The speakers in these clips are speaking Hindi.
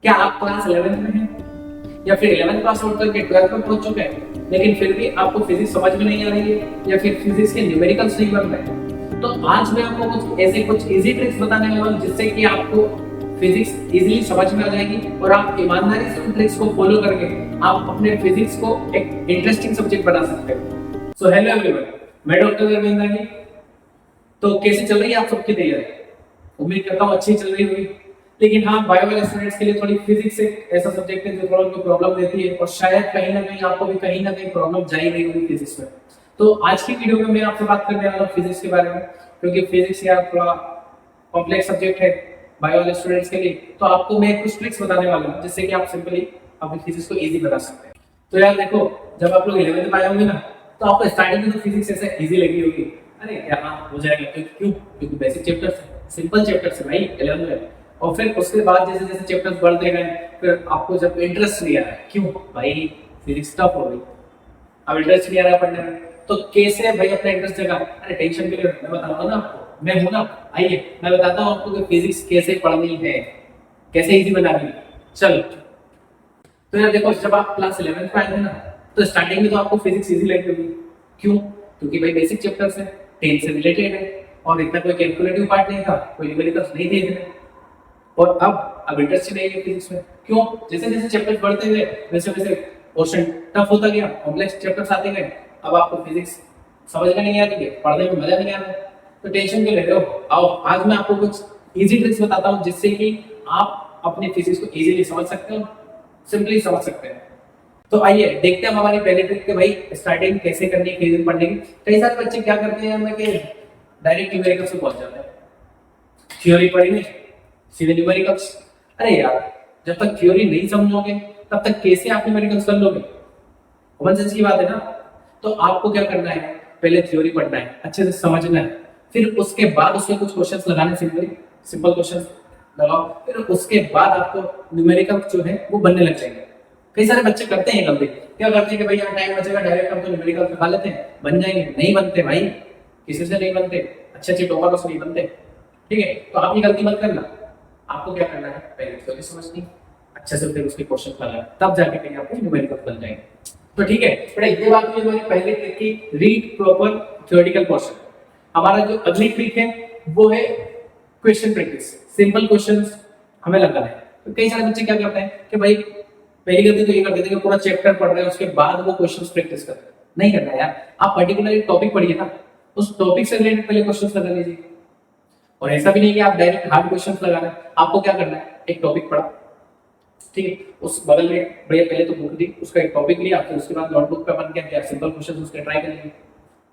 क्या आप क्लास 11th में हैं या फिर 11th पास आउट करके 12th में पहुंच चुके हैं लेकिन फिर भी आपको फिजिक्स समझ में नहीं आ रही है या फिर फिजिक्स के न्यूमेरिकल्स नहीं बन रहे? तो आज मैं आपको कुछ इजी ट्रिक्स बताने वाला हूं जिससे कि आपको फिजिक्स इजीली समझ में आ जाएगी और आप ईमानदारी से उन ट्रिक्स को फॉलो करके आप अपने फिजिक्स को एक इंटरेस्टिंग सब्जेक्ट बना सकते हो। सो हेलो एवरीवन, मैं डॉक्टर रविंद्र। तो कैसे चल रही है आप सबकी तैयारी? उम्मीद करता हूँ अच्छी चल रही होगी। लेकिन हाँ, बायो वाले स्टूडेंट्स के लिए थोड़ी फिजिक्स एक ऐसा सब्जेक्ट है जो थोड़ा उनको प्रॉब्लम देती है और शायद कहीं ना कहीं आपको भी कहीं ना कहीं प्रॉब्लम जा ही रही होगी फिजिक्स में। तो आज की वीडियो में मैं आपसे बात करने वाला हूँ फिजिक्स के बारे में, क्योंकि फिजिक्स यार थोड़ा कॉम्प्लेक्स सब्जेक्ट है बायो वाले स्टूडेंट्स के लिए। तो आपको मैं कुछ ट्रिक्स बताने वाला हूँ जिससे कि आप सिंपली अपनी फिजिक्स को ईजी बना सकते हैं। तो यार देखो, जब आप लोग 11th में आए होंगे ना, तो आपको स्टार्टिंग में तो फिजिक्स ऐसे ईजी लगी होगी। अरे क्या हाँ हो जाएगा, क्यों? क्योंकि बेसिक चैप्टर्स है, सिंपल चैप्टर्स है भाई 11th में। और फिर उसके बाद जैसे जैसे चैप्टर्स बढ़ते गए, फिर आपको जब इंटरेस्ट नहीं आ रहा है, क्यों भाई फिजिक्स टफ हो गई, अब इंटरेस्ट नहीं आ रहा पढ़ने में, तो कैसे भाई अपना इंटरेस्ट जगा? अरे टेंशन के लिए मैं बताऊंगा ना आपको, मैं हूं ना। आइए मैं बताता हूँ आपको कि फिजिक्स कैसे पढ़नी है, कैसे इजी बनानी है। चलो, तो यार देखो, जब आप क्लास 11th में आए थे ना, तो स्टार्टिंग में तो आपको फिजिक्स इजी लगी होगी। क्यों? क्योंकि भाई बेसिक चैप्टर्स है, 10 से रिलेटेड है और इतना कोई कैलकुलेटिव पार्ट नहीं था, कोई न्यूमेरिकल्स नहीं थे इतने। और अब इंटरेस्ट नहीं है फिजिक्स में। क्यों? जैसे जैसे चैप्टर्स बढ़ते गए वैसे वैसे पोर्शन टफ होता गया, कॉम्प्लेक्स चैप्टर्स आते गए। अब आपको फिजिक्स समझ में नहीं आ रही है, पढ़ने में मजा नहीं आ रहा है, तो टेंशन क्यों ले रहे हो? आओ आज मैं आपको कुछ इजी ट्रिक्स बताता हूँ जिससे कि आप अपनी फिजिक्स को इजीली समझ सकते हो, सिंपली समझ सकते हैं। तो आइए देखते हैं हम हमारी पहली ट्रिक के भाई स्टार्टिंग कैसे करनी है फिजिक्स पढ़ने की। कई सारे बच्चे क्या करते हैं ना कि डायरेक्ट न्यूमेरिकल्स में पहुंच जाते हैं, थ्योरी पढ़ी नहीं सीधे न्यूमेरिकल्स। अरे यार, जब तक थ्योरी नहीं समझोगे तब तक कैसे आप न्यूमेरिकल्स कर लोगे? कॉमन सेंस की बात है ना। तो आपको क्या करना है, पहले थ्योरी पढ़ना है, अच्छे से समझना है, फिर उसके बाद उसके कुछ क्वेश्चंस लगाने, सिंपली सिंपल क्वेश्चंस लगाओ, फिर उसके बाद आपको न्यूमेरिकल जो है वो बनने लग जाएंगे। कई सारे बच्चे करते हैं गलती, क्या करते हैं कि भाई यार टाइम बचेगा, डायरेक्ट हम तो न्यूमेरिकल लगा लेते हैं, बन जाएंगे। नहीं बनते भाई, किसी से नहीं बनते, अच्छे अच्छे टॉपर से नहीं बनते। ठीक है, तो आप ये गलती मत करना। आपको क्या करना है, पहले थ्योरी समझनी, अच्छे से फिर उसके क्वेश्चन लगाना, तब जाके कहीं आपके न्यूमेरिकल बन जाएंगे। तो ठीक है, बड़ा ये बात हुई हमारी पहली ट्रिक की, रीड प्रॉपर थ्योरेटिकल पोर्शन। हमारा जो अगली ट्रिक है वो है क्वेश्चन प्रैक्टिस, सिंपल क्वेश्चंस हमें लगाना है। तो कई सारे बच्चे क्या करते हैं कि भाई पहली गलती तो ये कर देते हैं कि पूरा चैप्टर पढ़ रहे हैं उसके बाद वो क्वेश्चंस प्रैक्टिस कर रहे हैं। नहीं करना है यार, आप पर्टिकुलर एक टॉपिक पढ़िए ना, उस टॉपिक से रिलेटेड पहले क्वेश्चंस लगा लीजिए। और ऐसा भी नहीं कि आप डायरेक्ट हार्ड क्वेश्चंस लगा रहे हैं। आपको क्या करना है, एक टॉपिक पढ़ा, ठीक है, उस बगल में भैया पहले तो बुक दी, उसका एक टॉपिक लिया, फिर उसके बाद नोटबुक पे बन गया, सिंपल क्वेश्चन उसके ट्राई करेंगे।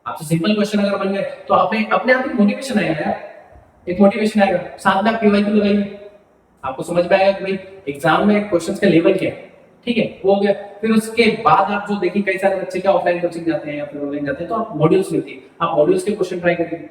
आपसे सिंपल क्वेश्चन अगर बन गए तो आप अपने आप ही मोटिवेशन आएगा यार, एक मोटिवेशन आएगा। साथ में आप पीवाईक्यू लगाइए, आपको समझ में आएगा कि भाई एग्जाम में क्वेश्चंस का लेवल क्या है। ठीक है, वो हो गया। फिर उसके बाद आप जो देखिए, कई सारे बच्चे क्या ऑफलाइन कोचिंग जाते हैं या फिर ऑनलाइन जाते हैं, तो आप मॉड्यूल्स मिलती है, आप मॉड्यूल्स के क्वेश्चन ट्राई करिए।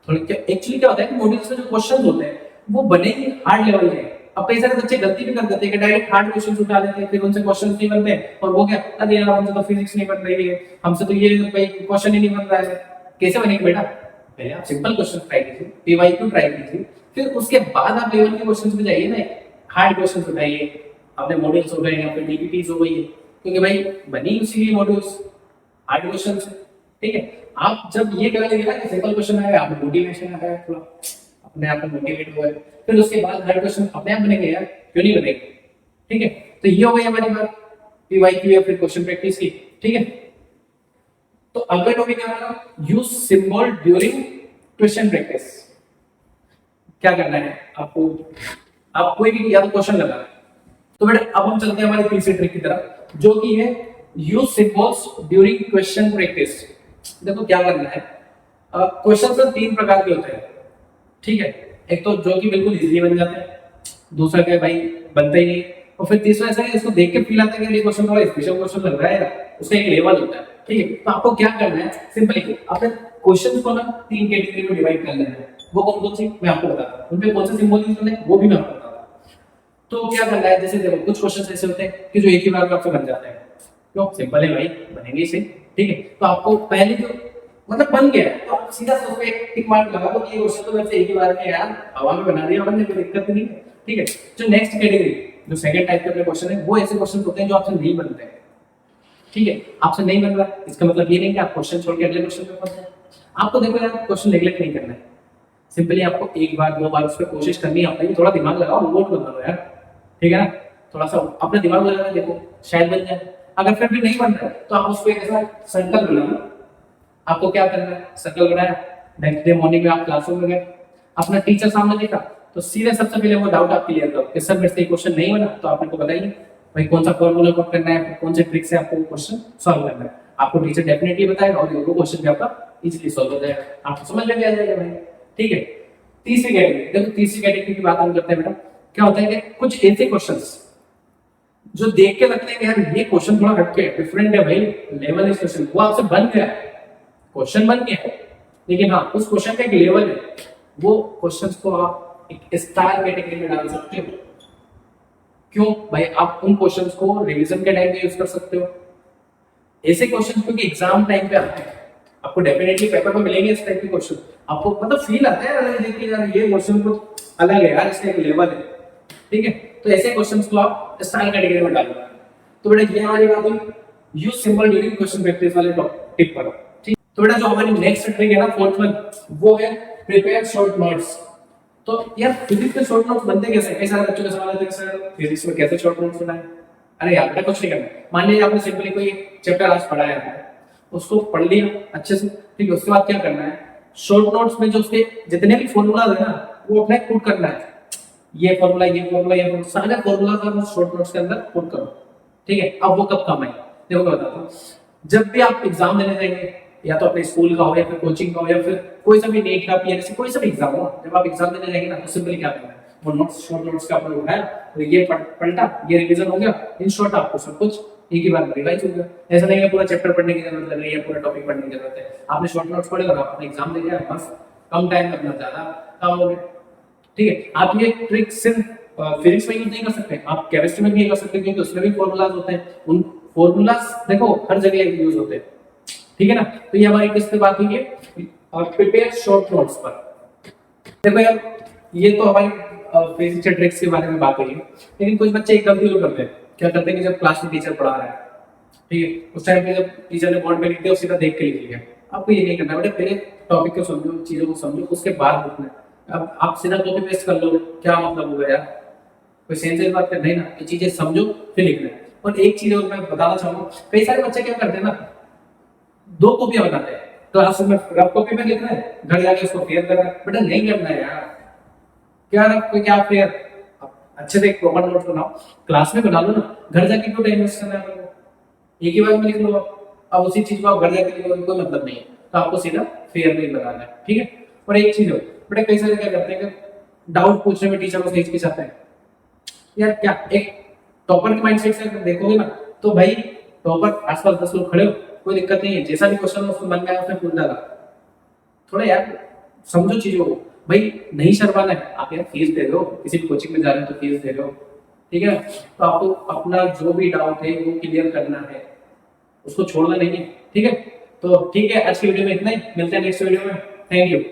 थोड़ी क्या एक्चुअली क्या होता है कि मॉड्यूल्स में जो क्वेश्चन होते हैं वो बने ही हार्ड लेवल के। अब कई सारे बच्चे गलती भी कर देते हैं कि डायरेक्ट हार्ड क्वेश्चन उठा लेते हैं, फिर उनसे क्वेश्चन नहीं बनते हैं, और वो क्या, अरे यार हमसे तो फिजिक्स नहीं बन रही है, हमसे तो ये भाई क्वेश्चन ही नहीं बन रहा है। कैसे बनेगा बेटा? पहले आप सिंपल क्वेश्चन ट्राई कीजिए, पीवाईक्यू ट्राई कीजिए, फिर उसके बाद आप लेवल के क्वेश्चन पे जाइए ना, हार्ड क्वेश्चन उठाइए। अपने मॉड्यूल्स हो गए या फिर डीपीटीज हो गई है, क्योंकि भाई बनी उसी लिए मॉड्यूल्स हार्ड क्वेश्चन से। ठीक है, आप जब ये कर लेंगे ना कि सिंपल क्वेश्चन आएगा, आपको मोटिवेशन आएगा, थोड़ा अपने आप में मोटिवेट हो गए, फिर उसके बाद हार्ड क्वेश्चन अपने आप बनेंगे यार, क्यों नहीं बनेंगे? ठीक है, तो ये हो गई हमारी बात पीवाईक्यू या फिर क्वेश्चन प्रैक्टिस की। ठीक है, तो अगला टॉपिक है हमारा use symbol during question practice. क्या करना है आपको, आप कोई भी या तो क्वेश्चन लगा, तो बेटा अब हम चलते हैं हमारी तीसरी ट्रिक की तरफ, जो कि है use symbols during question practice. देखो क्या करना है, क्वेश्चन तो तीन प्रकार के होते हैं। ठीक है, एक तो जो कि बिल्कुल इजीली बन जाते हैं, दूसरा क्या भाई बनता ही नहीं, और फिर तीसरा ऐसा है इसको देख के फील आता है कि ये क्वेश्चन थोड़ा स्पेशल क्वेश्चन लग रहा है, उसका एक लेवल होता है। ठीक है, तो आपको क्या करना है, सिंपली अपने क्वेश्चन को ना तीन कैटेगरी में डिवाइड कर लेना है। वो कौन कौन सी मैं आपको बताता हूँ, उनपे कौन से सिंबल यूज करने हैं वो भी मैं आपको बताता हूँ। तो क्या करना है, जैसे देखो कुछ क्वेश्चन ऐसे होते हैं कि जो एक ही बार में आपसे बन जाते हैं। क्यों? सिंपल है भाई, बनेंगे इसे। ठीक है, तो आपको पहले जो मतलब बन गया है तो आप सीधा से उस पे टिक मार्क लगा दो कि ये क्वेश्चन तो वैसे एक ही बार में यार हवा में बना दिया हमने, कोई दिक्कत नहीं है। ठीक है, जो नेक्स्ट कैटेगरी जो सेकंड टाइप के अपने क्वेश्चन है वो ऐसे क्वेश्चन होते हैं जो आपसे नहीं बनते हैं। ठीक है, आपसे नहीं बन रहा इसका मतलब ये नहीं कि आप क्वेश्चन छोड़ के अगले क्वेश्चन पे पहुंच जाए। आपको देखो यार क्वेश्चन नेगलेक्ट नहीं करना है, सिंपली आपको एक बार दो बार उस पर कोशिश करनी है, अपने भी थोड़ा दिमाग लगाओ, रोबोट मत बनो यार, ठीक है ना। थोड़ा सा अपना दिमाग लगाना, देखो शायद बन जाए। अगर फिर भी नहीं बन रहा है तो आप उसको एक ऐसा संकल्प बनाओ। आपको क्या करना है, सर्कल बनाया, नेक्स्ट डे मॉर्निंग में आप क्लासरूम में गए, अपना टीचर सामने देखा, तो सीधे सबसे पहले वो डाउट आप क्लियर करो कि सर मेरे से क्वेश्चन नहीं बना, तो आपने को बताइए भाई कौन सा फॉर्मूला कोड करना है, कौन से ट्रिक से आपको क्वेश्चन सॉल्व करना है। आपको टीचर डेफिनेटली बताएगा और वो क्वेश्चन भी आपका इजीली सॉल्व हो जाएगा, आपको समझ में भी आ जाएगा भाई। ठीक है, तीसरी कैटेगरी, देखो तीसरी कैटेगरी की बात हम करते हैं बेटा। क्या होता है कि कुछ ऐसे क्वेश्चंस जो देख के लगते हैं कि यार ये क्वेश्चन थोड़ा हटके डिफरेंट है भाई, लेवल इस क्वेश्चन वो आपसे बन गया, क्वेश्चन बन गया, लेकिन हाँ उस क्वेश्चन का एक लेवल है, वो क्वेश्चंस को आप एक स्टार कैटेगरी में डाल सकते हो। क्यों भाई, आप उन क्वेश्चंस को रिवीजन के टाइम पे यूज कर सकते हो। ऐसे क्वेश्चंस क्योंकि एग्जाम टाइम पे आते हैं, आपको डेफिनेटली पेपर में मिलेंगे इस टाइप के क्वेश्चन, आपको मतलब फील आता है यार देखिए यार ये क्वेश्चन कुछ अलग है यार, इसका एक लेवल है। ठीक है, तो ऐसे क्वेश्चंस को आप स्टार कैटेगरी में डालो। तो बेटा ये हमारी बात हुई use symbol during question practice वाले टिप पर। ठीक, तो बेटा जो हमारी नेक्स्ट ट्रिक है ना फोर्थ वन, वो है प्रिपेयर शॉर्ट नोट्स। तो यार फिजिक्स में शॉर्ट नोट्स बनते कैसे? कई सारे बच्चों का सवाल आता है सर फिजिक्स में कैसे शॉर्ट नोट्स बनाएं। अरे यार बेटा कुछ नहीं करना, मान लीजिए आपने सिंपली कोई चैप्टर आज पढ़ाया है, उसको पढ़ लिया अच्छे से, ठीक है, उसके बाद क्या करना है, शॉर्ट नोट्स में जो उसके जितने भी फॉर्मूलाज है ना वो अपने पुट करना है, ये फॉर्मूला ये फॉर्मूला ये फॉर्मूला सारे फॉर्मूलाज आप शॉर्ट नोट्स के अंदर पुट करो। ठीक है, अब वो कब काम आए, देखो मैं बताता हूँ। जब भी आप एग्जाम देने जाएंगे, या तो अपने स्कूल का हो या फिर कोचिंग का हो या फिर कोई सा भी नीट का पीएससी कोई सा भी एग्जाम हो, जब आप एग्जाम देने जाएंगे ना तो सिंपली क्या करना है, वो नोट्स शॉर्ट नोट्स का आपने उठाया और ये पलटा, ये रिवीजन हो गया, इन शॉर्ट आपको सब कुछ एक ही बार में रिवाइज हो गया। ऐसा नहीं है पूरा चैप्टर पढ़ने की जरूरत लग रही है, पूरा टॉपिक पढ़ने की जरूरत है, आपने शॉर्ट नोट्स पढ़े और आपने एग्जाम दे दिया, बस कम टाइम में अपना ज्यादा काम हो गया। ठीक है, आप ये ट्रिक सिर्फ फिजिक्स में यूज नहीं कर सकते, आप केमिस्ट्री में भी कर सकते हैं, क्योंकि उसमें भी फॉर्मूलाज होते हैं, उन फॉर्मूलाज देखो हर जगह यूज होते हैं। ठीक है ना, तो ये हमारी किस पे बात हुई है, और प्रिपेयर शॉर्ट नोट्स पर। देखो यार ये तो हमारी फिजिक्स के ट्रिक्स के बारे में बात हुई है, लेकिन कुछ बच्चे एक गलती और करते हैं, क्या करते हैं कि जब क्लास में टीचर पढ़ा रहा है, ठीक है, उस टाइम पे जब टीचर ने बोर्ड पे लिख दिया सीधा देख के लिख लिया। आपको ये नहीं करना बेटा, पहले टॉपिक को समझो, चीजों को समझो, उसके बाद लिखना है। अब आप सीधा कॉपी पेस्ट कर लो, क्या मतलब होगा यार, कोई सेंस बात करना है ना, ये चीजें समझो फिर लिखना है। और एक चीज और मैं बताना चाहूंगा, कई सारे बच्चे क्या करते हैं ना, दो कॉपियां बनाते हैं, क्लासरूम में रफ कॉपी में लिख रहे हैं, घर जाके उसको फेयर कर रहे हैं, बेटा नहीं करना है यार, क्या रफ को क्या फेयर, अच्छे से एक प्रॉपर नोट बनाओ, क्लास में बना लो ना, घर जाके क्यों टाइम वेस्ट करना है, एक ही बार में लिख लो। अब उसी चीज को आप घर जाके लिखोगे कोई मतलब नहीं है, तो आपको सीधा फेयर में बनाना है। ठीक है, और एक चीज हो बेटा, कई सारे क्या करते हैं कि डाउट पूछने में टीचर को हिचकिचाते हैं यार, क्या एक टॉपर के माइंडसेट से देखोगे ना, तो भाई टॉपर आसपास 10 लोग खड़े हो, कोई दिक्कत नहीं है, जैसा भी क्वेश्चन उसको मन में आया उसने पूछ डाला। थोड़ा यार समझो चीजों को, भाई नहीं शर्माना है, आप यार फीस दे रहे हो, किसी भी कोचिंग में जा रहे हो तो फीस दे रहे हो, ठीक है, तो आपको अपना जो भी डाउट है वो क्लियर करना है, उसको छोड़ना नहीं है। ठीक है, तो ठीक है, आज की वीडियो में इतना ही, मिलते हैं नेक्स्ट वीडियो में, थैंक यू।